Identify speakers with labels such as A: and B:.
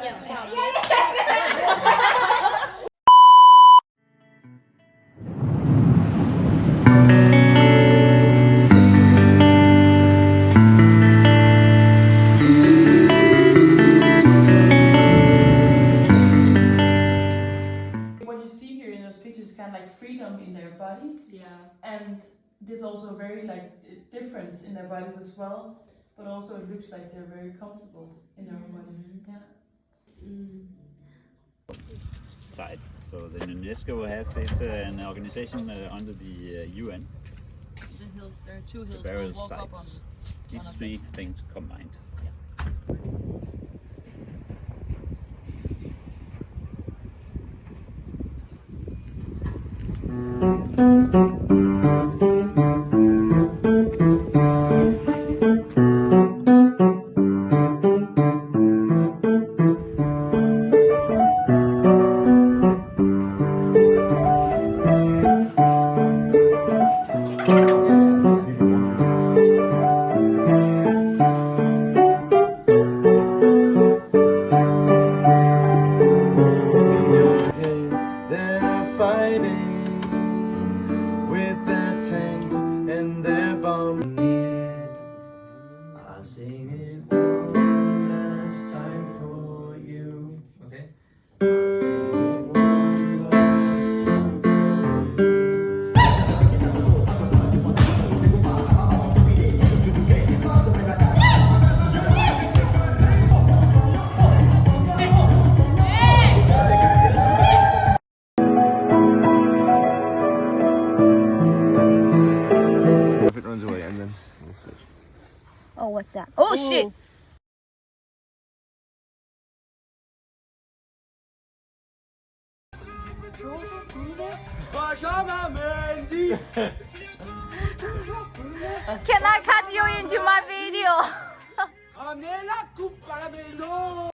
A: What you see here in those pictures is kind of like freedom in their bodies, and there's also very like difference in their bodies as well, but also it looks like they're very comfortable in their own bodies.
B: Site. So the UNESCO has it's an organization under the UN.
C: The hills, there are two hills.
B: The burial
C: we'll walk up on
B: sites. These three things combined.
D: They're fighting with their tanks and their bombs. I'll sing it one last time for you. Okay? I'll sing it one last time if it runs away, and then we'll switch.
E: Oh, what's that? Oh, shit! Can I cut you into my video?